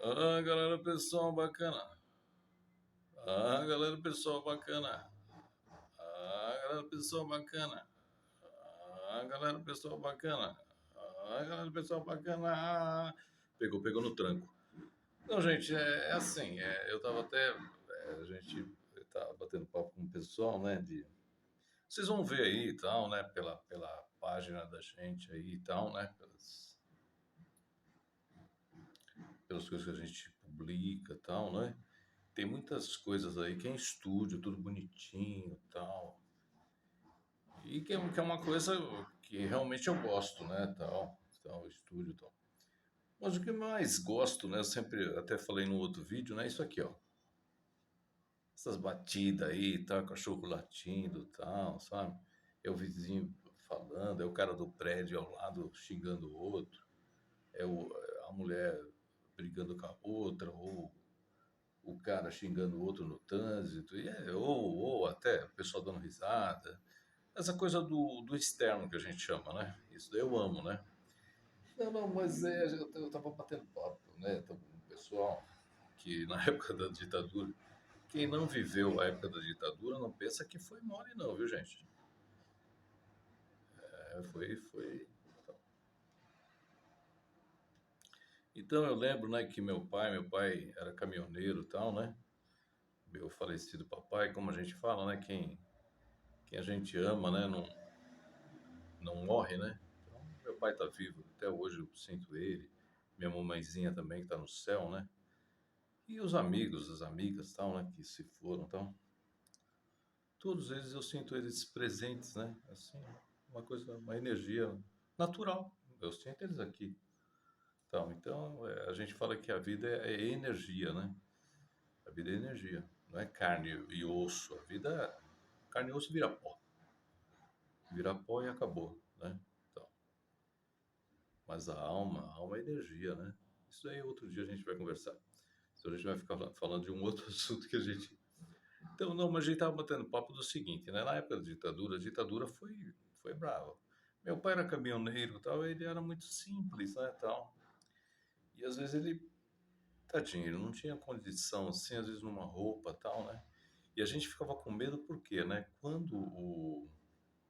Ah, galera, pessoal bacana. Ah, galera, pessoal bacana. Ah, galera, pessoal bacana. Ah, galera, pessoal bacana. Ah, galera, pessoal bacana. Pegou no tranco. Não, gente, é assim, eu tava até, a gente tá batendo papo com o pessoal, né, vocês vão ver aí e tal, né, pela página da gente aí e tal, né, pelas coisas que a gente publica e tal, né. Tem muitas coisas aí que é em estúdio, tudo bonitinho e tal. E que é uma coisa que realmente eu gosto, né, tal. Então, estúdio e tal. Mas o que eu mais gosto, né, eu sempre até falei no outro vídeo, né, isso aqui, ó. Essas batidas aí, tal, cachorro latindo, tal, sabe? É o vizinho falando, é o cara do prédio ao lado xingando o outro, é a mulher brigando com a outra, ou o cara xingando o outro no trânsito, ou até o pessoal dando risada. Essa coisa do externo que a gente chama, né? Isso daí eu amo, né? Não, não, mas eu tava batendo papo, né? Tava com o pessoal que na época da ditadura, quem não viveu a época da ditadura não pensa que foi mole não, viu, gente? Foi. Então eu lembro, né, que meu pai era caminhoneiro e tal, né? Meu falecido papai, como a gente fala, né? Quem a gente ama, né? Não morre, né? Então, meu pai tá vivo, até hoje eu sinto ele. Minha mamãezinha também que tá no céu, né? E os amigos, as amigas, tal, né, que se foram, tal. Todos eles eu sinto eles presentes, né? Assim, uma coisa, uma energia natural. Eu sinto eles aqui, tal. Então, a gente fala que a vida é energia, né? A vida é energia, não é carne e osso. A vida, carne e osso vira pó e acabou, né? Então, mas a alma é energia, né? Isso aí outro dia a gente vai conversar. Então a gente vai ficar falando de um outro assunto que a gente. Então, não, mas a gente estava batendo papo do seguinte, né? Na época da ditadura, a ditadura foi brava. Meu pai era caminhoneiro, e tal, ele era muito simples, né, tal. E às vezes ele, tadinho, ele não tinha condição, assim, às vezes numa roupa, tal, né? E a gente ficava com medo por quê, né? Quando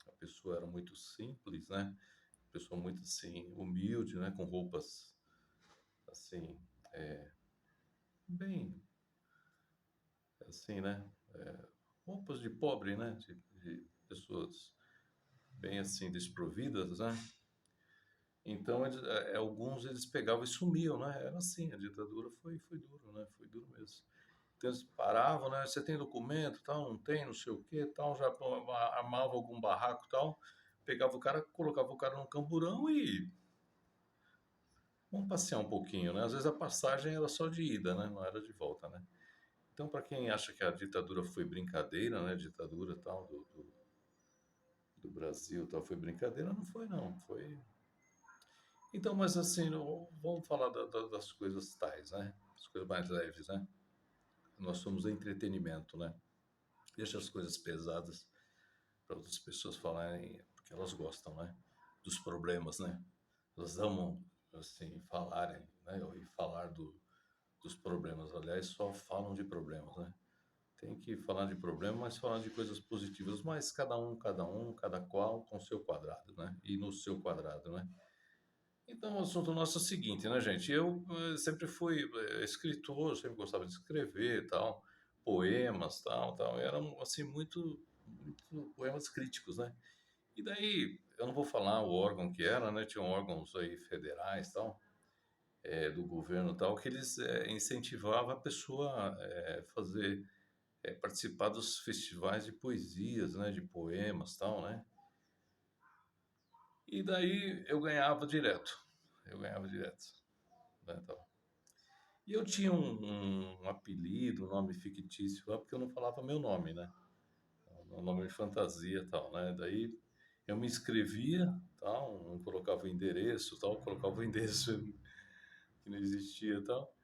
a pessoa era muito simples, né? Pessoa muito assim, humilde, né? Com roupas assim, bem, assim, né? Roupas de pobre, né? De pessoas bem assim desprovidas, né? Então alguns eles pegavam e sumiam, né? Era assim, a ditadura foi duro, né? Foi duro mesmo. Então eles paravam, né? Você tem documento, tal? Não tem, não sei o quê, tal. Já armava algum barraco, tal. Pegava o cara, colocava o cara num camburão e vamos passear um pouquinho, né? Às vezes a passagem era só de ida, né? Não era de volta, né? Então, para quem acha que a ditadura foi brincadeira, né? Ditadura tal do Brasil, tal, foi brincadeira, não foi não, foi. Então, mas assim, vamos falar das coisas tais, né? As coisas mais leves, né? Nós somos entretenimento, né? Deixa as coisas pesadas para outras pessoas falarem, porque elas gostam, né? Dos problemas, né? Elas amam, assim, falarem, né? E falar dos problemas. Aliás, só falam de problemas, né? Tem que falar de problema, mas falar de coisas positivas. Mas cada qual com seu quadrado, né? E no seu quadrado, né? Então, o assunto nosso é o seguinte, né, gente? Eu sempre fui escritor, sempre gostava de escrever, tal, poemas, tal. Eram assim muito poemas críticos, né? E daí, eu não vou falar o órgão que era, né? Tinham órgãos aí federais, tal, do governo, tal, que eles incentivavam a pessoa fazer participar dos festivais de poesias, né? De poemas, tal, né? E daí eu ganhava direto, né? Tal. E eu tinha um apelido, um nome fictício lá, porque eu não falava meu nome, né? Um nome de fantasia e tal, né? Daí eu me inscrevia, tal, não colocava o endereço, tal, colocava o endereço que não existia e tal,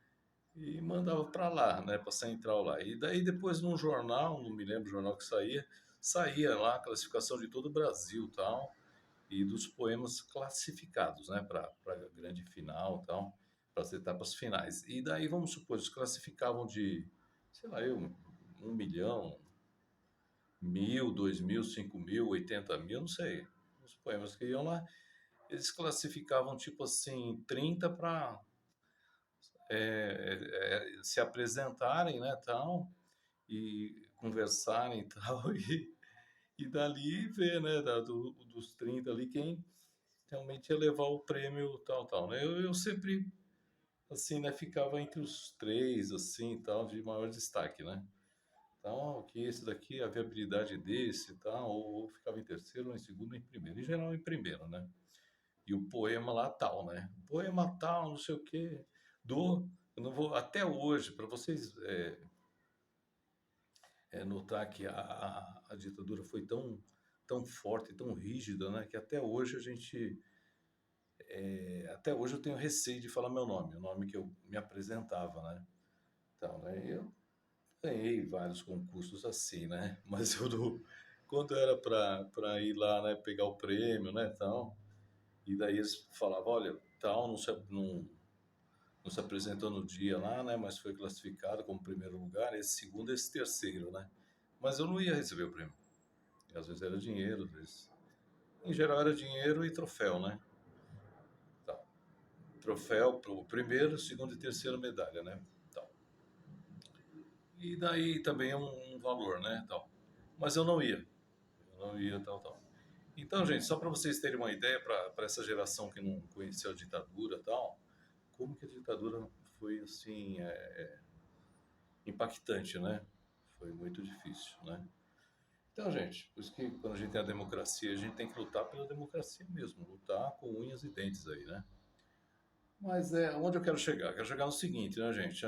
e mandava para lá, né? Para central lá. E daí depois num jornal, não me lembro o jornal que saía lá a classificação de todo o Brasil, tal, e dos poemas classificados, né? Para grande final, tal, para as etapas finais. E daí, vamos supor, eles classificavam de, sei lá, 1 milhão, 1.000, 2.000, 5.000, 80.000, não sei. Os poemas que iam lá, eles classificavam tipo assim, 30 para se apresentarem, né, tal, e conversarem e tal, e dali ver, né, dos 30 ali, quem realmente ia levar o prêmio tal, tal, né? Eu sempre, assim, né, ficava entre os três, assim, tal, de maior destaque, né? Então, que esse daqui, a viabilidade desse, tal, ou ficava em terceiro, ou em segundo, ou em primeiro. Em geral, em primeiro, né? E o poema lá tal, né? Poema tal, não sei o quê. Eu não vou, até hoje, para vocês notar que a ditadura foi tão forte, tão rígida, né? Que até hoje até hoje eu tenho receio de falar meu nome, o nome que eu me apresentava, né? Então, né? Eu ganhei vários concursos assim, né? Mas quando era para ir lá, né, pegar o prêmio, né, tal, e daí eles falavam, olha, tal, não se apresentou no dia lá, né, mas foi classificado como primeiro lugar, esse segundo, esse terceiro, né? Mas eu não ia receber o prêmio. Às vezes era dinheiro, às vezes... Em geral era dinheiro e troféu, né? Tal. Troféu pro primeiro, segundo e terceira medalha, né? Tal. E daí também é um valor, né, tal. Mas eu não ia, tal, tal. Então, gente, só para vocês terem uma ideia, para essa geração que não conheceu a ditadura, tal, como que a ditadura foi assim impactante, né? Foi muito difícil, né? Então, gente, por isso que quando a gente tem a democracia, a gente tem que lutar pela democracia mesmo, lutar com unhas e dentes aí, né? Mas onde eu quero chegar? Eu quero chegar no seguinte, né, gente?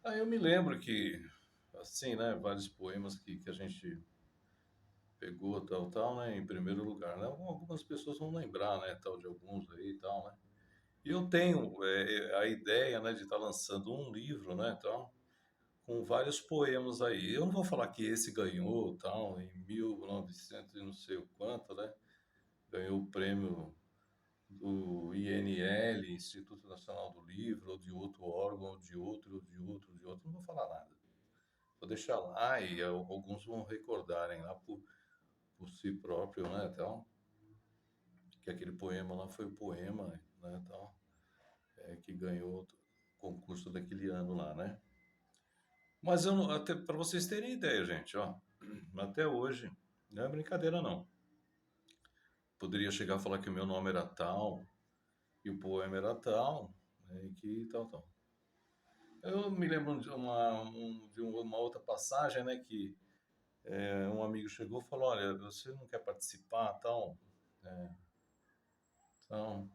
Aí eu me lembro que, assim, né, vários poemas que a gente pegou, tal, tal, né, em primeiro lugar, né? Algumas pessoas vão lembrar, né, tal, de alguns aí e tal, né? E eu tenho a ideia, né, de estar lançando um livro, né, tal, com vários poemas aí. Eu não vou falar que esse ganhou, tal, em 1900 e não sei o quanto, né? Ganhou o prêmio do INL, Instituto Nacional do Livro, ou de outro órgão, ou de outro, ou de outro, de outro. Não vou falar nada. Vou deixar lá e alguns vão recordarem lá por si próprio, né, tal, que aquele poema lá foi o poema, né, tal, que ganhou o concurso daquele ano lá, né? Mas eu até para vocês terem ideia, gente, ó, até hoje não é brincadeira não. Poderia chegar a falar que o meu nome era tal e o poema era tal, né, e que tal, tal. Eu me lembro de uma outra passagem, né, que um amigo chegou e falou, olha, você não quer participar, tal, é, então,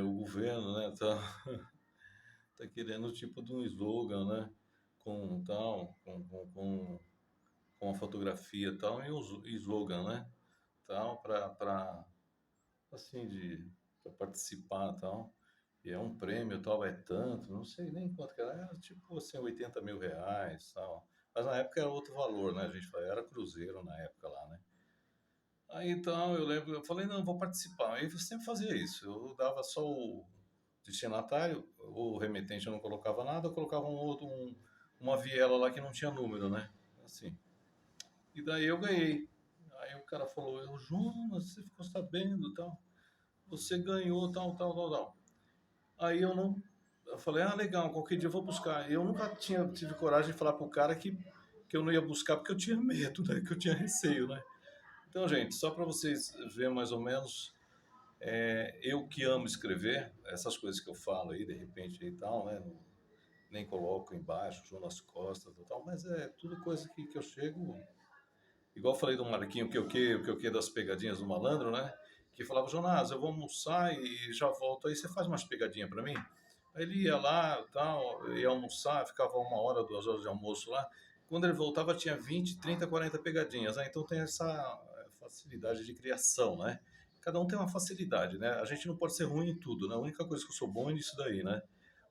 o governo, né, tal, tá querendo tipo de um slogan, né, com tal, com a fotografia e tal, e um slogan, né, tal, para assim, para participar e tal. E é um prêmio tal, é tanto, não sei nem quanto que era tipo assim, R$ 80.000, tal. Mas na época era outro valor, né? A gente falava, era cruzeiro na época lá, né? Aí então eu lembro, eu falei, não, eu vou participar. Aí eu sempre fazia isso, eu dava só o destinatário, o remetente eu não colocava nada, eu colocava uma viela lá que não tinha número, né? Assim. E daí eu ganhei. Aí o cara falou, Jonas, você ficou sabendo, tal, você ganhou, tal, tal, tal, tal. Aí eu não, eu falei, legal, qualquer dia eu vou buscar. Eu nunca tive coragem de falar pro cara que eu não ia buscar porque eu tinha medo, né? Que eu tinha receio, né? Então, gente, só para vocês verem mais ou menos, eu que amo escrever, essas coisas que eu falo aí, de repente e tal, né? Nem coloco embaixo, Jonas Costa e tal, mas é tudo coisa que eu chego. Igual eu falei do Marquinho, o que das pegadinhas do malandro, né? Que falava, Jonas, eu vou almoçar e já volto, aí você faz umas pegadinhas para mim? Aí ele ia lá, tal, ia almoçar, ficava 1 hora, 2 horas de almoço lá. Quando ele voltava, tinha 20, 30, 40 pegadinhas, né? Então tem essa facilidade de criação, né? Cada um tem uma facilidade, né? A gente não pode ser ruim em tudo, né? A única coisa que eu sou bom é nisso daí, né?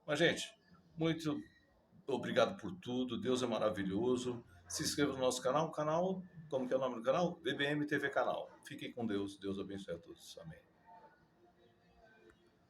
Mas, gente, muito obrigado por tudo. Deus é maravilhoso. Se inscreva no nosso canal. Canal, como que é o nome do canal? BBM TV Canal. Fiquem com Deus. Deus abençoe a todos. Amém.